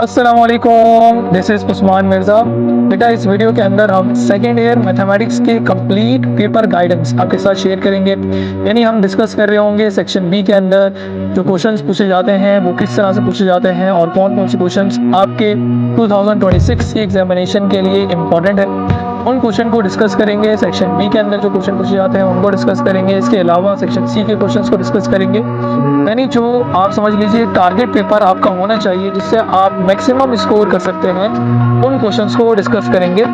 अस्सलामुअलैकुम, this is Usman Mirza. बेटा इस वीडियो के अंदर हम सेकेंड ईयर मैथमेटिक्स के कंप्लीट पेपर गाइडेंस आपके साथ शेयर करेंगे। यानी हम डिस्कस कर रहे होंगे सेक्शन बी के अंदर जो क्वेश्चंस पूछे जाते हैं वो किस तरह से पूछे जाते हैं और कौन-कौन से क्वेश्चंस आपके 2026 के एग्जामिनेशन के लिए इम्पोर्टेंट है। उन क्वेश्चन को डिस्कस करेंगे। सेक्शन बी के अंदर जो क्वेश्चन पूछे जाते हैं उनको डिस्कस करेंगे। इसके अलावा सेक्शन सी के क्वेश्चंस को डिस्कस करेंगे। यानी जो आप समझ लीजिए टारगेट पेपर आपका होना चाहिए जिससे आप मैक्सिमम स्कोर कर सकते हैं, उन क्वेश्चंस को डिस्कस करेंगे।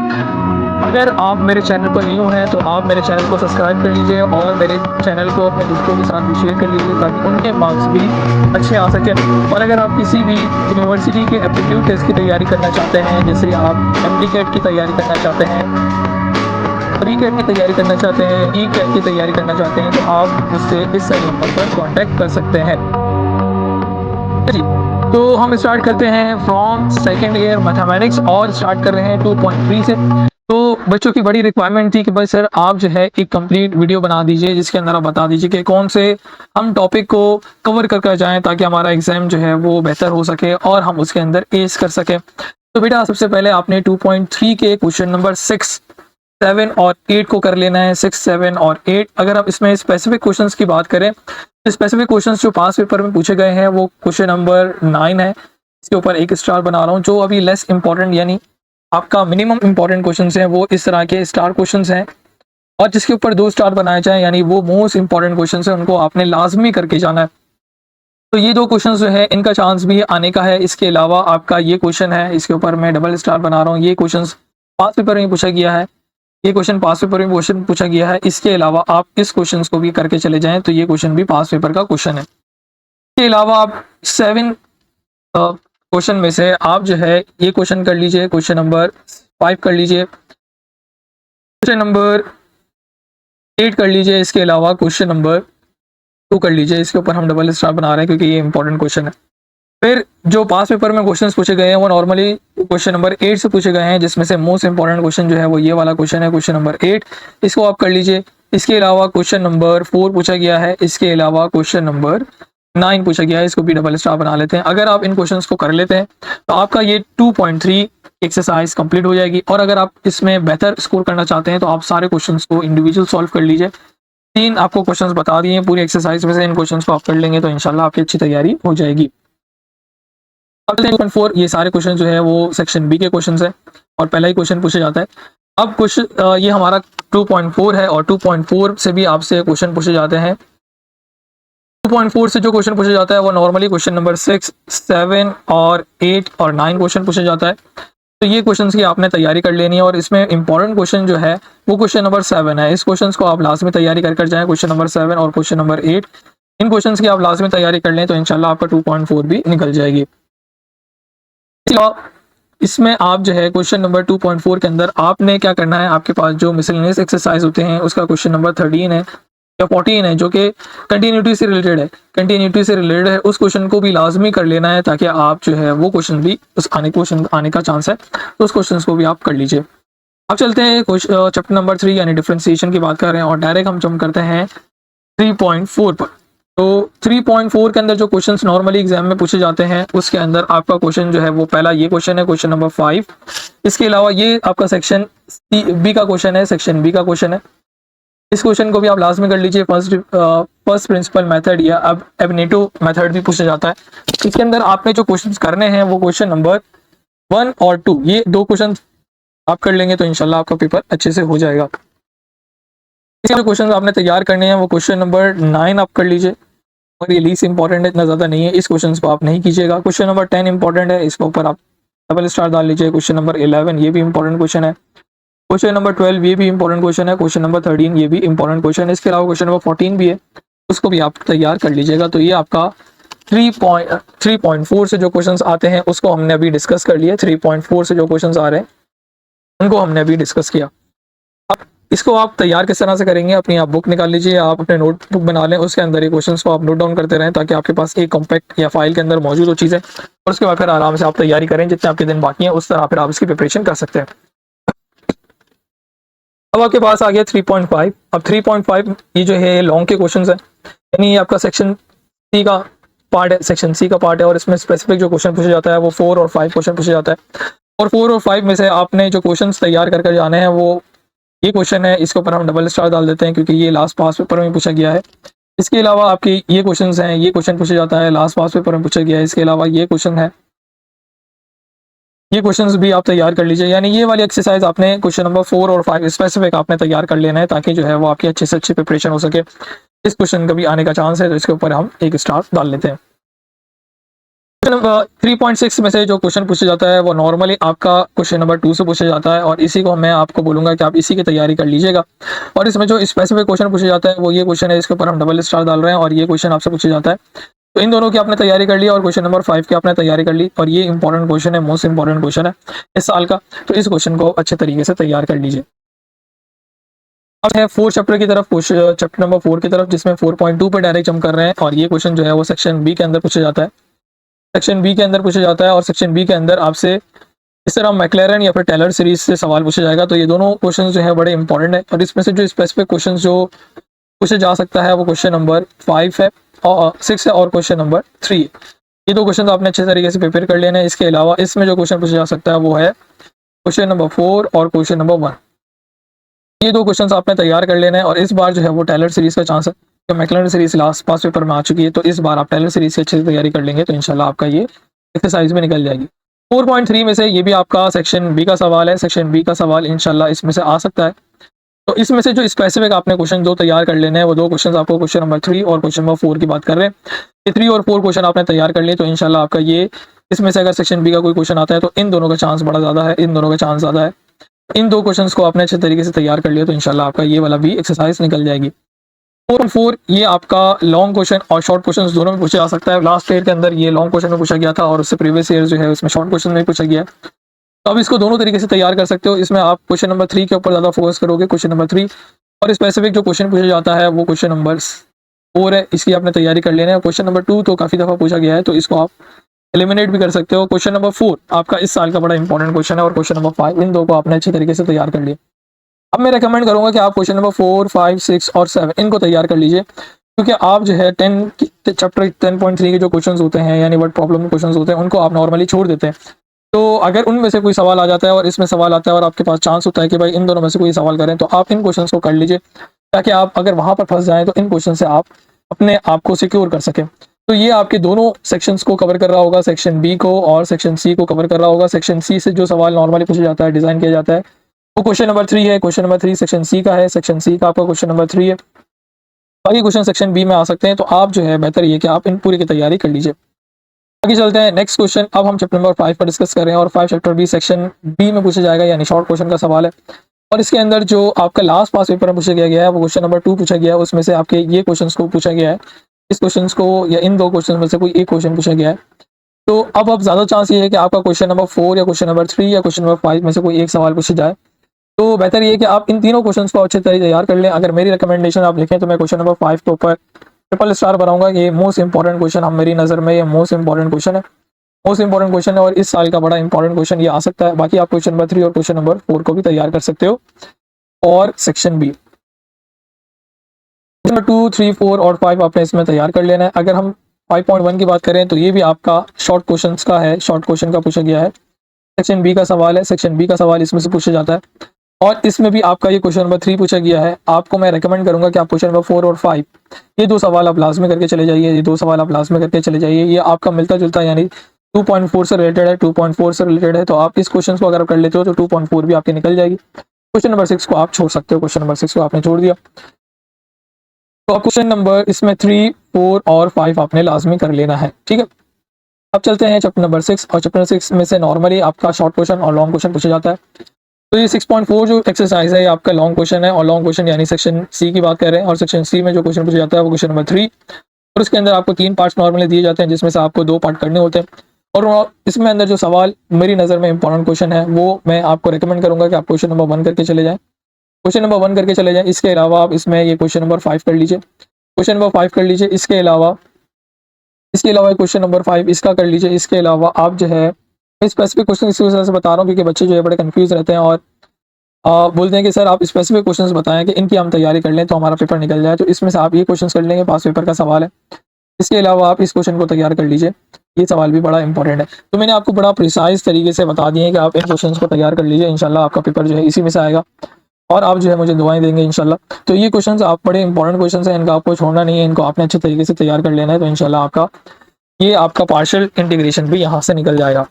अगर आप मेरे चैनल पर न्यू हैं तो आप मेरे चैनल को सब्सक्राइब कर लीजिए और मेरे चैनल को अपने दोस्तों के साथ भी शेयर कर लीजिए ताकि उनके मार्क्स भी अच्छे आ सकें। और अगर आप किसी भी यूनिवर्सिटी के एप्टीट्यूड टेस्ट की तैयारी करना चाहते हैं, जैसे आप एमडी-कैट की तैयारी करना चाहते हैं, प्री-कैट की तैयारी करना चाहते हैं, ई-कैट की तैयारी करना चाहते हैं, तो आप मुझसे इस नंबर पर कॉन्टैक्ट कर सकते हैं। जी, तो हम स्टार्ट करते हैं फ्रॉम सेकेंड ईयर मैथमेटिक्स और स्टार्ट कर रहे हैं 2.3 से। तो बच्चों की बड़ी रिक्वायरमेंट थी कि भाई सर आप जो है एक कंप्लीट वीडियो बना दीजिए जिसके अंदर आप बता दीजिए कि कौन से हम टॉपिक को कवर कर जाएं ताकि हमारा एग्जाम जो है वो बेहतर हो सके और हम उसके अंदर एस कर सकें। तो बेटा सबसे पहले आपने 2.3 के क्वेश्चन नंबर 6, 7 और 8 को कर लेना है। 6, 7 और 8। अगर आप इसमें स्पेसिफिक क्वेश्चंस की बात करें, स्पेसिफिक क्वेश्चंस जो पास पेपर में पूछे गए हैं वो क्वेश्चन नंबर 9 है। इसके ऊपर एक स्टार बना रहा हूँ। जो अभी लेस इंपॉर्टेंट यानी आपका मिनिमम इंपॉर्टेंट क्वेश्चंस हैं वो इस तरह के स्टार क्वेश्चंस हैं, और जिसके ऊपर 2 स्टार बनाए जाए यानी वो मोस्ट इंपॉर्टेंट क्वेश्चंस हैं, उनको आपने लाजमी करके जाना है। तो ये 2 क्वेश्चंस जो है इनका चांस भी आने का है। इसके अलावा आपका ये क्वेश्चन है, इसके ऊपर मैं डबल स्टार बना रहा हूँ। ये क्वेश्चन पास पेपर में पूछा गया है, ये क्वेश्चन पास पेपर में क्वेश्चन पूछा गया है। इसके अलावा आप इस क्वेश्चन को भी करके चले जाएं तो ये क्वेश्चन भी पास पेपर का क्वेश्चन है। इसके अलावा आप 7 क्वेश्चन में से आप जो है ये क्वेश्चन कर लीजिए, क्वेश्चन नंबर 5 कर लीजिए, क्वेश्चन नंबर 8 कर लीजिए। इसके अलावा क्वेश्चन नंबर 2 कर लीजिए। इसके ऊपर हम डबल स्टार बना रहे हैं क्योंकि ये इंपॉर्टेंट क्वेश्चन है। फिर जो पास पेपर में क्वेश्चंस पूछे गए हैं वो नॉर्मली क्वेश्चन नंबर 8 से पूछे गए हैं, जिसमें से मोस्ट इंपॉर्टेंट क्वेश्चन जो है वो ये वाला क्वेश्चन है, क्वेश्चन नंबर 8। इसको आप कर लीजिए। इसके अलावा क्वेश्चन नंबर 4 पूछा गया है। इसके अलावा क्वेश्चन नंबर 9 पूछा गया है। इसको भी डबल स्टार बना लेते हैं। अगर आप इन क्वेश्चंस को कर लेते हैं तो आपका ये 2.3 एक्सरसाइज कंप्लीट हो जाएगी। और अगर आप इसमें बेहतर स्कोर करना चाहते हैं तो आप सारे क्वेश्चंस को इंडिविजुअल सॉल्व कर लीजिए। 3 आपको क्वेश्चंस बता दिए पूरी एक्सरसाइज में से, इन क्वेश्चंस को आप कर लेंगे तो इंशाल्लाह आपकी अच्छी तैयारी हो जाएगी। अब 2.4 ये सारे क्वेश्चन जो है वो सेक्शन बी के क्वेश्चंस है और पहला ही क्वेश्चन पूछा जाता है। अब क्वेश्चन ये हमारा 2.4 है और 2.4 से भी आपसे क्वेश्चन पूछे जाते हैं। 2.4 से जो क्वेश्चन पूछा जाता है वो नॉर्मली क्वेश्चन नंबर 6, 7 और 8 और 9 क्वेश्चन पूछा जाता है। तो ये क्वेश्चंस की आपने तैयारी कर लेनी है और इसमें इंपॉर्टेंट क्वेश्चन जो है वो क्वेश्चन नंबर 7 है। इस क्वेश्चन को आप लाजमी तैयारी कर जाएं। क्वेश्चन नंबर 7 और क्वेश्चन नंबर 8 इन क्वेश्चंस की आप लाजमी तैयारी कर लें तो इंशाल्लाह आपका 2.4 भी निकल जाएगी। इसमें आप जो है क्वेश्चन नंबर 2.4 के अंदर आपने क्या करना है, आपके पास जो मिसलेनियस एक्सरसाइज होते हैं उसका क्वेश्चन नंबर 13 है या 14 है जो कि कंटिन्यूटी से रिलेटेड है, उस क्वेश्चन को भी लाजमी कर लेना है ताकि आप जो है वो क्वेश्चन भी उस क्वेश्चन आने का चांस है तो उस क्वेश्चन को भी आप कर लीजिए। अब चलते हैं चैप्टर नंबर 3 यानी डिफरेंशिएशन की बात कर रहे हैं और डायरेक्ट हम जंप करते हैं 3.4 पर। तो 3.4 के अंदर जो क्वेश्चंस नॉर्मली एग्जाम में पूछे जाते हैं उसके अंदर आपका क्वेश्चन जो है वो पहला ये क्वेश्चन है, क्वेश्चन नंबर 5। इसके अलावा ये आपका सेक्शन बी का क्वेश्चन है, सेक्शन बी का क्वेश्चन है। इस क्वेश्चन को भी आप लाजमी कर लीजिए। फर्स्ट प्रिंसिपल मेथड या अब एबनेटो मेथड भी पूछा जाता है। इसके अंदर आपने जो क्वेश्चन करने हैं वो क्वेश्चन नंबर 1 और 2, ये 2 क्वेश्चन आप कर लेंगे तो इंशाल्लाह आपका पेपर अच्छे से हो जाएगा। जो क्वेश्चन आपने तैयार करने हैं वो क्वेश्चन नंबर 9 आप कर लीजिए और ये लीस्ट इंपॉर्टेंट है, इतना ज़्यादा नहीं है, इस क्वेश्चन को आप नहीं कीजिएगा। क्वेश्चन नंबर 10 इंपॉर्टेंट है, इसके ऊपर आप डबल स्टार डाल लीजिए। क्वेश्चन नंबर 11 ये भी इंपॉर्टेंट क्वेश्चन है। क्वेश्चन नंबर 12 ये भी इंपॉर्टेंट क्वेश्चन है। क्वेश्चन नंबर 13 ये भी इंपॉर्टेंट क्वेश्चन है। इसके अलावा क्वेश्चन नंबर 14 भी है, उसको भी आप तैयार कर लीजिएगा। तो ये आपका 3.4 से जो क्वेश्चन आते हैं उसको हमने अभी डिस्कस कर लिया। 3.4 से जो क्वेश्चन आ रहे हैं उनको हमने अभी डिस्कस किया। अब इसको आप तैयार किस तरह से करेंगे, अपनी आप बुक निकाल लीजिए, आप अपने नोटबुक बना लें, उसके अंदर ये क्वेश्चंस को आप नोट डाउन करते रहें ताकि आपके पास एक कॉम्पैक्ट या फाइल के अंदर मौजूद हो चीज़ें, और उसके बाद फिर आराम से आप तैयारी करें। जितने आपके दिन बाकी हैं उस तरह फिर आप इसकी प्रिपरेशन कर सकते हैं। अब आपके पास आ गया 3.5। अब 3.5 ये जो है लॉन्ग के क्वेश्चन है, यानी ये आपका सेक्शन सी का पार्ट है, सेक्शन सी का पार्ट है, और इसमें स्पेसिफिक जो क्वेश्चन पूछा जाता है वो 4 और 5 क्वेश्चन पूछा जाता है। और 4 और 5 में से आपने जो क्वेश्चन तैयार कर जाने हैं वो ये क्वेश्चन है, इसके ऊपर हम डबल स्टार डाल देते हैं क्योंकि ये लास्ट पास पेपर में पूछा गया है। इसके अलावा आपके ये क्वेश्चंस हैं, ये क्वेश्चन पूछा जाता है, लास्ट पास पेपर में पूछा गया है। इसके अलावा ये क्वेश्चन है, ये क्वेश्चंस भी आप तैयार कर लीजिए। यानी ये वाली एक्सरसाइज आपने क्वेश्चन नंबर 4 और 5 स्पेसिफिक आपने तैयार कर लेना है ताकि जो है वो आपकी अच्छे से अच्छी प्रिपरेशन हो सके। इस क्वेश्चन का भी आने का चांस है तो इसके ऊपर हम एक स्टार डाल लेते हैं। क्वेश्चन नंबर 3.6 में से जो क्वेश्चन पूछा जाता है वो नॉर्मली आपका क्वेश्चन नंबर 2 से पूछा जाता है, और इसी को मैं आपको बोलूंगा कि आप इसी की तैयारी कर लीजिएगा। और इसमें जो स्पेसिफिक क्वेश्चन पूछा जाता है वो ये क्वेश्चन है, इसके ऊपर हम डबल स्टार डाल रहे हैं, और ये क्वेश्चन आपसे पूछा जाता है। तो इन दोनों की आपने तैयारी कर ली और क्वेश्चन नंबर 5 की आपने तैयारी कर ली, और ये इंपॉर्टेंट क्वेश्चन है, मोस्ट इंपॉर्टेंट क्वेश्चन है इस साल का। तो इस क्वेश्चन को अच्छे तरीके से तैयार कर लीजिए। अब है 4 चैप्टर की तरफ, चैप्टर नंबर 4 की तरफ, जिसमें 4.2 पे डायरेक्ट जंप कर रहे हैं, और ये क्वेश्चन जो है वो सेक्शन बी के अंदर पूछा जाता है। सेक्शन बी के अंदर पूछा जाता है, और सेक्शन बी के अंदर आपसे इस तरह मैक्लेरन या फिर टेलर सीरीज से सवाल पूछा जाएगा। तो ये दोनों क्वेश्चन जो है बड़े इंपॉर्टेंट है, और इसमें से जो स्पेसिफिक क्वेश्चन जो पूछा जा सकता है वो क्वेश्चन नंबर 5 है और 6 है, और क्वेश्चन नंबर 3 है। ये दो क्वेश्चन आपने अच्छे तरीके से प्रिपेयर कर लेना है। इसके अलावा इसमें जो क्वेश्चन पूछा जा सकता है वो है क्वेश्चन नंबर 4 और क्वेश्चन नंबर 1। ये दो क्वेश्चंस आपने तैयार कर लेना है, और इस बार जो है वो टेलर सीरीज का चांस है, तो मैक्लेरन सीरीज लास्ट पास पेपर में आ चुकी है, तो इस बार आप टेलर सीरीज की अच्छे से तैयारी कर लेंगे तो इंशाल्लाह आपका ये एक्सरसाइज में निकल जाएगी। 4.3 में से ये भी आपका सेक्शन बी का सवाल है। सेक्शन बी का सवाल इंशाल्लाह इसमें से आ सकता है। तो इसमें से जो स्पेसिफिक आपने क्वेश्चन दो तैयार कर लेने हैं वो दो क्वेश्चन आपको क्वेश्चन नंबर 3 और क्वेश्चन नंबर 4 की बात कर रहे हैं। ये 3 और 4 क्वेश्चन आपने तैयार कर लिए तो इंशाल्लाह आपका ये, इसमें से अगर सेक्शन बी का कोई क्वेश्चन आता है तो इन दोनों का चांस बड़ा ज़्यादा है, इन दोनों का चांस ज़्यादा है। इन दो क्वेश्चंस को आपने अच्छे तरीके से तैयार कर लिया तो इंशाल्लाह आपका ये वाला भी एक्सरसाइज निकल जाएगी। 4 ये आपका लॉन्ग क्वेश्चन और शॉर्ट क्वेश्चन दोनों में पूछा जा सकता है। लास्ट ईयर के अंदर ये लॉन्ग क्वेश्चन में पूछा गया था, और उससे प्रीवियस ईयर जो है उसमें शॉर्ट क्वेश्चन में पूछा गया है। तो अब इसको दोनों तरीके से तैयार कर सकते हो। इसमें आप क्वेश्चन नंबर 3 के ऊपर ज़्यादा फोकस करोगे, क्वेश्चन नंबर 3, और स्पेसिफिक जो क्वेश्चन पूछा जाता है वो क्वेश्चन नंबर 4 है, इसकी आपने तैयारी कर लेना है। क्वेश्चन नंबर 2 तो काफ़ी दफ़ा पूछा गया है तो इसको आप एलिमिनेट भी कर सकते हो। क्वेश्चन नंबर 4 आपका इस साल का बड़ा इंपॉर्टेंट क्वेश्चन है, और क्वेश्चन नंबर 5, इन दो को आपने अच्छे तरीके से तैयार कर लिया। अब मैं रेकमेंड करूंगा कि आप क्वेश्चन नंबर 4, 5, 6 और 7 इनको तैयार कर लीजिए, क्योंकि आप जो है चैप्टर 10.3 के जो क्वेश्चंस होते हैं यानी वर्ड प्रॉब्लम क्वेश्चंस होते हैं उनको आप नॉर्मली छोड़ देते हैं। तो अगर उनमें से कोई सवाल आ जाता है और इसमें सवाल आता है और आपके पास चांस होता है कि भाई इन दोनों में से कोई सवाल करें, तो आप इन क्वेश्चंस को कर लीजिए, ताकि आप अगर वहां पर फंस जाएं तो इन क्वेश्चन से आप अपने आप को सिक्योर कर सकें। तो ये आपके दोनों सेक्शंस को कवर कर रहा होगा, सेक्शन बी को और सेक्शन सी को कवर कर रहा होगा। सेक्शन सी से जो सवाल नॉर्मली पूछा जाता है, डिजाइन किया जाता है, वो क्वेश्चन नंबर 3 है। क्वेश्चन नंबर 3 सेक्शन सी का है, सेक्शन सी का आपका क्वेश्चन नंबर 3 है। बाकी क्वेश्चन सेक्शन बी में आ सकते हैं, तो आप जो है बेहतर ये कि आप इन पूरी की तैयारी कर लीजिए। आगे चलते हैं नेक्स्ट क्वेश्चन। अब हम चैप्टर नंबर 5 पर डिस्कस कर रहे हैं, और 5 चैप्टर बी सेक्शन बी में पूछा जाएगा, यानी शॉर्ट क्वेश्चन का सवाल है। और इसके अंदर जो आपका लास्ट पास पेपर में पूछा गया है वो क्वेश्चन नंबर 2 पूछा गया है, उसमें से आपके ये क्वेश्चन को पूछा गया है, इस क्वेश्चन को या इन दो क्वेश्चन में से कोई एक क्वेश्चन पूछा गया है। तो अब ज़्यादा चांस ये है कि आपका क्वेश्चन नंबर 4 या क्वेश्चन नंबर 3 या क्वेश्चन नंबर 5 में से कोई एक सवाल पूछा जाए। तो बेहतर ये है कि आप इन तीनों क्वेश्चंस को अच्छे तरीके तैयार कर लें। अगर मेरी रिकमेंडेशन आप लिखें तो मैं क्वेश्चन नंबर 5 के ऊपर ट्रिपल स्टार बनाऊंगा। ये मोस्ट इंपॉर्टेंट क्वेश्चन है मेरी नज़र में, ये मोस्ट इंपॉर्टेंट क्वेश्चन है, मोस्ट इंपॉर्टेंट क्वेश्चन है, और इस साल का बड़ा इंपॉर्टेंट क्वेश्चन ये आ सकता है। बाकी आप क्वेश्चन नंबर 3 और क्वेश्चन नंबर 4 को भी तैयार कर सकते हो। और सेक्शन बी नंबर 2, 3, 4 और 5 आपने इसमें तैयार कर लेना है। अगर हम 5.1 की बात करें तो ये भी आपका शॉर्ट क्वेश्चंस का है, शॉर्ट क्वेश्चन का पूछा गया है, सेक्शन बी का सवाल है। सेक्शन बी का सवाल इसमें से पूछा जाता है, और इसमें भी आपका ये क्वेश्चन नंबर 3 पूछा गया है। आपको मैं रेकमेंड करूंगा कि आप क्वेश्चन नंबर 4 और 5 ये दो सवाल आप लाजमी करके चले जाइए, ये दो सवाल आप लाजमी करके चले जाइए। ये आपका मिलता जुलता यानी 2.4 से रिलेटेड है, 2.4 से रिलेटेड है, तो आप इस क्वेश्चन को अगर कर लेते हो तो 2.4 भी आपकी निकल जाएगी। क्वेश्चन नंबर 6 को आप छोड़ सकते हो, क्वेश्चन नंबर 6 को आपने छोड़ दिया, तो आप क्वेश्चन नंबर इसमें 3, 4 और 5 आपने लाजमी कर लेना है। ठीक है, अब चलते हैं चैप्टर नंबर 6, और चैप्टर 6 में से नॉर्मली आपका शॉर्ट क्वेश्चन और लॉन्ग क्वेश्चन पूछा जाता है। तो ये 6.4 जो एक्सरसाइज है ये आपका लॉन्ग क्वेश्चन है, और लॉन्ग क्वेश्चन यानी सेक्शन सी की बात कर रहे हैं, और सेक्शन सी में जो क्वेश्चन पूछा जाता है वो क्वेश्चन नंबर 3, और उसके अंदर आपको 3 पार्ट्स नॉर्मली दिए जाते हैं, जिसमें से आपको 2 पार्ट करने होते हैं। और इसमें अंदर जो सवाल मेरी नज़र में इंपॉर्टेंट क्वेश्चन है वो मैं आपको रिकमेंड करूंगा कि आप क्वेश्चन नंबर 1 करके चले जाएं, क्वेश्चन नंबर 1 करके चले जाएं। इसके अलावा आप इसमें ये क्वेश्चन नंबर 5 कर लीजिए, क्वेश्चन नंबर 5 कर लीजिए। इसके अलावा क्वेश्चन नंबर 5 इसका कर लीजिए। इसके अलावा आप जो है स्पेसिफिक क्वेश्चन इस वजह से बता रहा हूँ क्योंकि बच्चे जो है बड़े कंफ्यूज रहते हैं और बोलते हैं कि सर आप स्पेसिफिक क्वेश्चंस बताएं कि इनकी हम तैयारी कर लें तो हमारा पेपर निकल जाए। तो इसमें से आप ये क्वेश्चंस कर लेंगे, पास पेपर का सवाल है। इसके अलावा आप इस क्वेश्चन को तैयार कर लीजिए, ये सवाल भी बड़ा इंपॉर्टेंट है। तो मैंने आपको बड़ा प्रिसाइज तरीके से बता दिए कि आप इन क्वेश्चंस को तैयार कर लीजिए, इंशाल्लाह आपका पेपर जो है इसी में से आएगा और आप जो है मुझे दुआएं देंगे इंशाल्लाह। तो ये क्वेश्चंस आप बड़े इंपॉर्टेंट क्वेश्चंस हैं, इनको आपको छोड़ना नहीं है, इनको आपने अच्छे तरीके से तैयार कर लेना है, तो इंशाल्लाह आपका पार्शियल इंटीग्रेशन भी यहाँ से निकल जाएगा।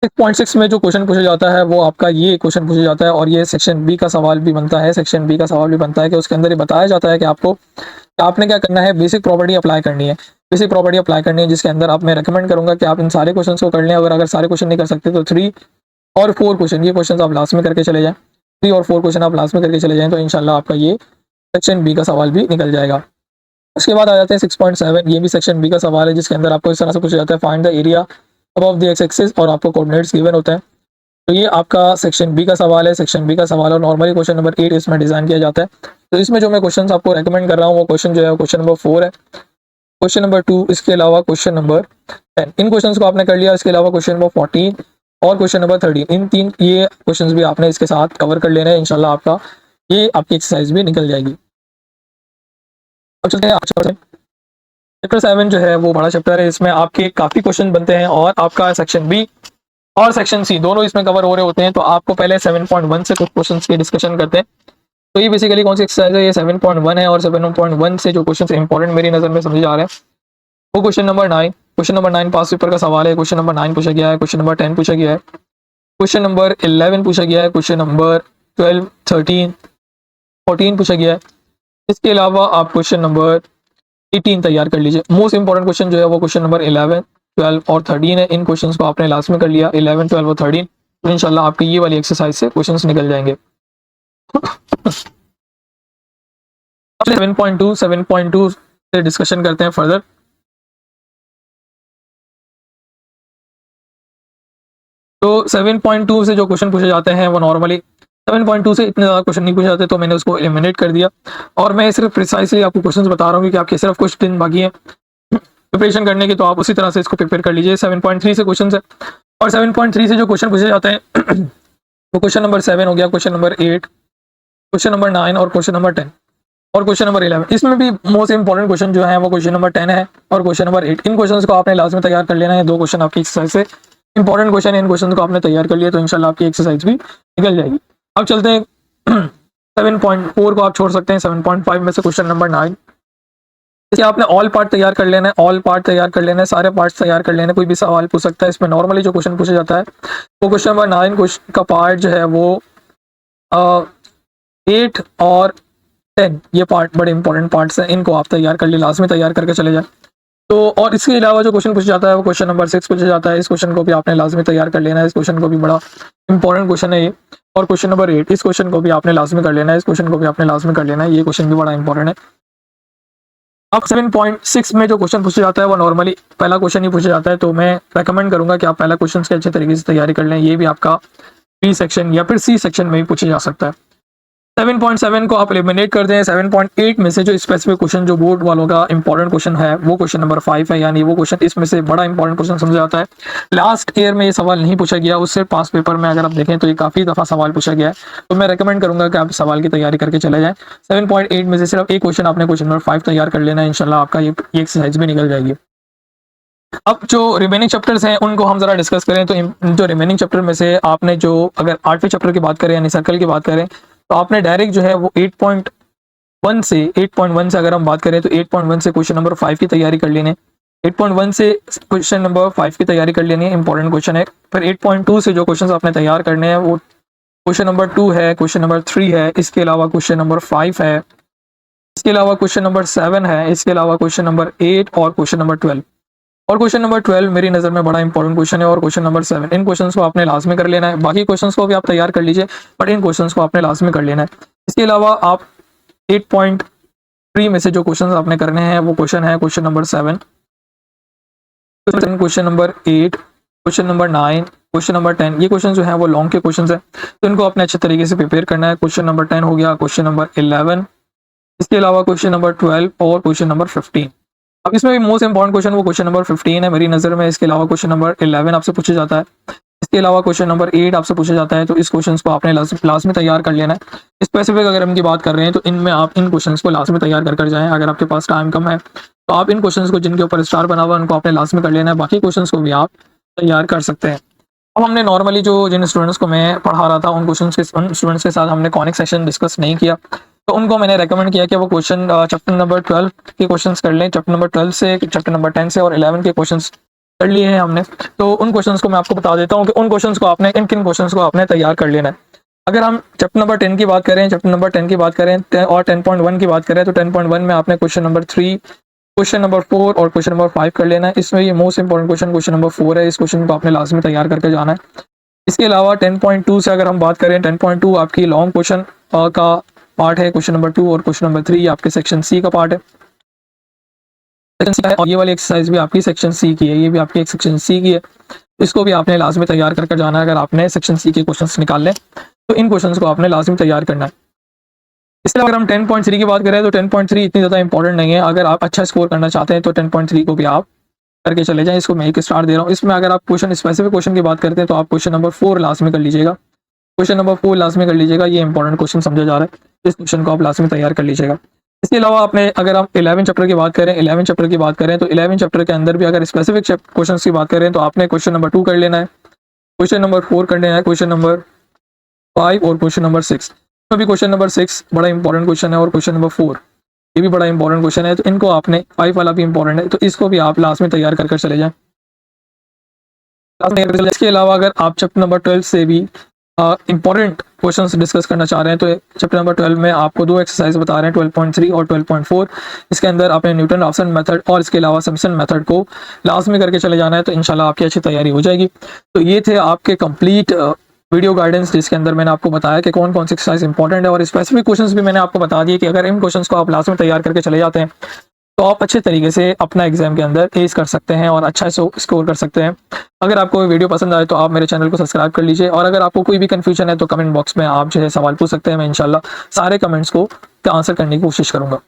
6.6 में जो क्वेश्चन पूछा जाता है वो आपका ये क्वेश्चन पूछा जाता है, और ये सेक्शन बी का सवाल भी बनता है। सेक्शन बी का सवाल भी बनता है कि उसके अंदर ये बताया जाता है कि आपने क्या करना है, बेसिक प्रॉपर्टी अप्लाई करनी है। बेसिक प्रॉपर्टी अप्लाई करनी है जिसके अंदर आप, मैं रेकमेंड करूंगा कि आप इन सारे क्वेश्चन को कर लें। अगर सारे क्वेश्चन नहीं कर सकते तो 3 और 4 क्वेश्चन, ये क्वेश्चन आप लास्ट में करके चले जाएं। 3 और 4 क्वेश्चन आप लास्ट में करके चले जाएं तो इंशाल्लाह आपका ये सेक्शन बी का सवाल भी निकल जाएगा। उसके बाद आ जाते हैं 6.7, ये भी सेक्शन बी का सवाल है जिसके अंदर आपको इस तरह से पूछा जाता है, find the area above the x axis, और आपको कोऑर्डिनेट्स गिवन होते हैं। तो ये आपका सेक्शन बी का सवाल है। सेक्शन बी का सवाल और नॉर्मली क्वेश्चन नंबर 8 इसमें डिजाइन किया जाता है। तो इसमें जो मैं क्वेश्चन आपको रेकमेंड कर रहा हूँ वो क्वेश्चन जो है क्वेश्चन नंबर 4 है, क्वेश्चन नंबर 2, इसके अलावा क्वेश्चन नंबर 10। इन क्वेश्चंस को आपने कर लिया। इसके अलावा क्वेश्चन नंबर 14 और क्वेश्चन नंबर 13, इन 3 ये क्वेश्चंस भी आपने इसके साथ कवर कर लेना है। इंशाल्लाह आपकी एक्सरसाइज भी निकल जाएगी। अब चलते हैं चैप्टर 7 जो है वो बड़ा चैप्टर है, इसमें आपके काफी क्वेश्चन बनते हैं और आपका सेक्शन बी और सेक्शन सी दोनों इसमें कवर हो रहे होते हैं। तो आपको पहले 7.1 से कुछ क्वेश्चंस की डिस्कशन करते हैं। तो ये बेसिकली कौन सी एक्सरसाइज है, ये 7.1 है, और 7.1 से जो क्वेश्चन इंपॉर्टेंट मेरी नजर में समझे जा रहे हैं वो क्वेश्चन नंबर 9। क्वेश्चन नंबर 9 पास पेपर का सवाल है। क्वेश्चन नंबर 9 पूछा गया है, क्वेश्चन नंबर 10 पूछा गया है, क्वेश्चन नंबर 11 पूछा गया है, क्वेश्चन नंबर 12, 13, 14 पूछा गया है। इसके अलावा आप क्वेश्चन नंबर 18 तैयार कर लीजिए। मोस्ट इंपॉर्टेंट क्वेश्चन जो है वो क्वेश्चन नंबर 11, 12 और 13 है। इन क्वेश्चंस को आपने लास्ट में कर लिया 11, 12 और 13, तो इंशाल्लाह आपकी ये वाली एक्सरसाइज से क्वेश्चंस निकल जाएंगे। 7.2 से डिस्कशन करते हैं फर्दर। तो 7.2 से जो क्वेश्चन पूछे जाते हैं वो नॉर्मली 7.2 से इतने ज़्यादा क्वेश्चन नहीं पूछे जाते, तो मैंने उसको एलिमिनेट कर दिया और मैं सिर्फ प्रिसाइसली आपको क्वेश्चंस बता रहा हूँ कि आपके सिर्फ कुछ दिन बाकी है प्रिपरेशन करने की, तो आप उसी तरह से इसको प्रिपेयर कर लीजिए। 7.3 से क्वेश्चन है और 7.3 से जो क्वेश्चन पूछे जाते हैं तो क्वेश्चन नंबर 7 हो गया, क्वेश्चन नंबर 8, क्वेश्चन नंबर 9 और क्वेश्चन नंबर 10 और क्वेश्चन नंबर 11। इसमें भी मोस्ट इंपॉर्टेंट क्वेश्चन जो है वो क्वेश्चन नंबर 10 है और क्वेश्चन नंबर 8। इन क्वेश्चन को आपने लास्ट में तैयार कर लेना है। 2 क्वेश्चन आपकी एक्सरसाइज से इंपॉर्टेंट क्वेश्चन है, इन क्वेश्चन को आपने तैयार कर लिया तो इंशाल्लाह आपकी एक्सरसाइज भी निकल जाएगी। अब चलते हैं 7.4 को आप छोड़ सकते हैं। 7.5 में से क्वेश्चन नंबर 9, इसके आपने ऑल पार्ट तैयार कर लेना है। ऑल पार्ट तैयार कर लेना है, सारे पार्ट्स तैयार कर लेना है। कोई भी सवाल पूछ सकता है इसमें। नॉर्मली जो क्वेश्चन पूछा जाता है वो क्वेश्चन नंबर 9 क्वेश्चन का पार्ट जो है वो 8 और 10, ये पार्ट बड़े इंपॉर्टेंट पार्ट्स हैं, इनको आप तैयार कर ले, लाजमी तैयार करके चले जाए। तो और इसके अलावा जो क्वेश्चन पूछा जाता है वो क्वेश्चन नंबर 6 पूछा जाता है। इस क्वेश्चन को भी आपने लाजमी तैयार कर लेना है, इस क्वेश्चन को भी बड़ा इंपॉर्टेंट क्वेश्चन है ये। और क्वेश्चन नंबर 8, इस क्वेश्चन को भी आपने लाजमी कर लेना है, इस क्वेश्चन को भी आपने लाजमी कर लेना है, ये क्वेश्चन भी बड़ा इंपॉर्टेंट है। अब 7.6 में जो क्वेश्चन पूछा जाता है वो नॉर्मली पहला क्वेश्चन ही पूछा जाता है, तो मैं रेकमेंड करूंगा कि आप पहला क्वेश्चन की अच्छे तरीके से तैयारी कर लें। ये भी आपका बी सेक्शन या फिर सी सेक्शन में भी पूछा जा सकता है। 7.7 को आप एलिमिनेट कर दें। 7.8 में से जो स्पेसिफिक क्वेश्चन जो बोर्ड वालों का इंपॉर्टेंट क्वेश्चन है वो क्वेश्चन नंबर 5 है, यानी वो क्वेश्चन इसमें से बड़ा इंपॉर्टेंट क्वेश्चन समझा जाता है। लास्ट ईयर में ये सवाल नहीं पूछा गया, उससे पास पेपर में अगर आप देखें तो ये काफी दफा सवाल पूछा गया है, तो मैं रेकमेंड करूंगा कि आप सवाल की तैयारी करके चले जाएं। 7.8 में से सिर्फ एक क्वेश्चन आपने क्वेश्चन नंबर 5 तैयार कर लेना है, इंशाल्लाह आपका ये एक्सरसाइज भी निकल जाएगी। अब जो रिमेनिंग चैप्टर्स हैं उनको हम जरा डिस्कस करें। तो जो रिमेनिंग चैप्टर में से आपने जो अगर 8वें चैप्टर की बात करें यानी सर्कल की बात करें तो आपने डायरेक्ट जो है वो 8.1 से अगर हम बात करें तो 8.1 से क्वेश्चन नंबर 5 की तैयारी कर लेनी है। 8.1 से क्वेश्चन नंबर 5 की तैयारी कर लेनी है, इंपॉर्टेंट क्वेश्चन है। फिर 8.2 से जो क्वेश्चन आपने तैयार करने हैं वो क्वेश्चन नंबर 2 है, क्वेश्चन नंबर 3 है, इसके अलावा क्वेश्चन नंबर 5 है, इसके अलावा क्वेश्चन नंबर 7 है, इसके अलावा क्वेश्चन नंबर 8 और क्वेश्चन नंबर 12। और क्वेश्चन नंबर 12 मेरी नज़र में बड़ा इंपॉर्टेंट क्वेश्चन है और क्वेश्चन नंबर 7। इन क्वेश्चंस को आपने लाजमी कर लेना है। बाकी क्वेश्चंस को भी आप तैयार कर लीजिए बट इन क्वेश्चंस को आपने लाजमी कर लेना है। इसके अलावा आप 8.3 में से जो क्वेश्चंस आपने करने हैं वो क्वेश्चन है question number 7, question number 8, question number 9, question number 10। ये क्वेश्चन जो है वो लॉन्ग के क्वेश्चन है तो इनको आपने अच्छे तरीके से प्रिपेयर करना है। क्वेश्चन नंबर 10 हो गया, क्वेश्चन नंबर 11, इसके अलावा क्वेश्चन नंबर 12 और क्वेश्चन नंबर 15। अब इसमें भी मोस्ट इंपॉर्टेंट क्वेश्चन वो क्वेश्चन नंबर 15 है मेरी नज़र में। इसके अलावा क्वेश्चन नंबर 11 आपसे पूछा जाता है, इसके अलावा क्वेश्चन नंबर 8 आपसे पूछा जाता है, तो इस क्वेश्चन को आपने लास्ट में तैयार कर लेना है। स्पेसिफिक अगर हम की बात कर रहे हैं तो इनमें आप इन क्वेश्चन को लास्ट में तैयार कर जाएं। अगर आपके पास टाइम कम है तो आप इन क्वेश्चन को जिनके ऊपर स्टार बना हुआ है उनको आपने लास्ट में कर लेना है, बाकी क्वेश्चन को भी आप तैयार कर सकते हैं। अब हमने नॉर्मली जिन स्टूडेंट्स को मैं पढ़ा रहा था उन स्टूडेंट्स के साथ हमने कॉनिक सेक्शन डिस्कस नहीं किया, तो उनको मैंने रेकमेंड किया कि वो क्वेश्चन चैप्टर नंबर 12 के क्वेश्चंस कर लें। चैप्टर नंबर 12 से, चैप्टर नंबर 10 से और 11 के क्वेश्चंस कर लिए हैं हमने। तो उन क्वेश्चंस को मैं आपको बता देता हूँ कि उन क्वेश्चंस को आपने किन क्वेश्चंस को आपने तैयार कर लेना है। अगर हम चैप्टर नंबर 10 की बात करें, चैप्टर नंबर 10 की बात करें और 10.1 की बात करें, तो 10.1 में आपने क्वेश्चन नंबर 3, क्वेश्चन नंबर 4 और क्वेश्चन नंबर 5 कर लेना है। इसमें ये मोस्ट इंपॉर्टेंट क्वेश्चन नंबर 4 है, इस क्वेश्चन को आपने लास्ट में तैयार करके जाना है। इसके अलावा 10.2 से अगर हम बात करें, 10.2 आपकी लॉन्ग क्वेश्चन का पार्ट है, क्वेश्चन नंबर 2 और क्वेश्चन नंबर 3 आपके सेक्शन सी का पार्ट है, सेक्शन सी है। और ये वाली एक्सरसाइज भी आपकी सेक्शन सी की है, ये भी आपकी एक सेक्शन सी की है, इसको भी आपने लाजमी तैयार करके जाना है। अगर आपने सेक्शन सी के क्वेश्चंस निकाल लें तो इन क्वेश्चंस को आपने लाजमी तैयार करना है। इसके अगर हम 10.3 की बात करें तो 10.3 इतनी ज़्यादा इंपॉर्टेंट नहीं है। अगर आप अच्छा स्कोर करना चाहते हैं तो 10.3 को भी आप करके चले जाएं। इसको मैं एक स्टार दे रहा हूँ। इसमें अगर आप क्वेश्चन स्पेसिफिक क्वेश्चन की बात करते हैं तो आप क्वेश्चन नंबर 4 लास्ट में कर लीजिएगा, क्वेश्चन नंबर 4 लास्ट में कर लीजिएगा, ये इंपॉर्टेंट क्वेश्चन समझा जा रहा है, इस क्वेश्चन को आप लास्ट में तैयार कर लीजिएगा। इसके अलावा आपने अगर हम 11 चैप्टर की बात करें, 11 चैप्टर की बात करें तो 11 चैप्टर के अंदर भी अगर स्पेसिफिक क्वेश्चन की बात करें तो आपने क्वेश्चन नंबर 2 कर लेना है, क्वेश्चन नंबर 4 कर लेना है, क्वेश्चन नंबर 5 और क्वेश्चन नंबर 6। इसमें भी क्वेश्चन नंबर 6 बड़ा इंपॉर्टेंट क्वेश्चन है और क्वेश्चन नंबर 4 ये भी बड़ा इंपॉर्टेंट क्वेश्चन है, तो इनको आपने 5 वाला भी इंपॉर्टेंट है, तो इसको भी आप लास्ट में तैयार कर चले जाएं। इसके अलावा अगर आप चैप्टर नंबर 12 से भी इंपॉर्टेंट क्वेश्चंस डिस्कस करना चाह रहे हैं तो चैप्टर नंबर 12 में आपको 2 एक्सरसाइज बता रहे हैं, 12.3 और 12.4। इसके अंदर आपने न्यूटन राफसन मेथड और इसके अलावा सिम्पसन मेथड को लास्ट में करके चले जाना है, तो इंशाल्लाह आपकी अच्छी तैयारी हो जाएगी। तो ये थे आपके कंप्लीट वीडियो गाइडेंस, जिसके अंदर मैंने आपको बताया कि कौन कौन सी एक्सरसाइज इंपॉर्टेंट है और स्पेसिफिक क्वेश्चंस भी मैंने आपको बता दिए कि अगर इन क्वेश्चंस को आप लास्ट में तैयार करके चले जाते हैं तो आप अच्छे तरीके से अपना एग्जाम के अंदर एस कर सकते हैं और अच्छा स्कोर कर सकते हैं। अगर आपको वीडियो पसंद आए तो आप मेरे चैनल को सब्सक्राइब कर लीजिए, और अगर आपको कोई भी कंफ्यूजन है तो कमेंट बॉक्स में आप जो है सवाल पूछ सकते हैं। मैं इंशाल्लाह सारे कमेंट्स को आंसर करने की कोशिश करूंगा।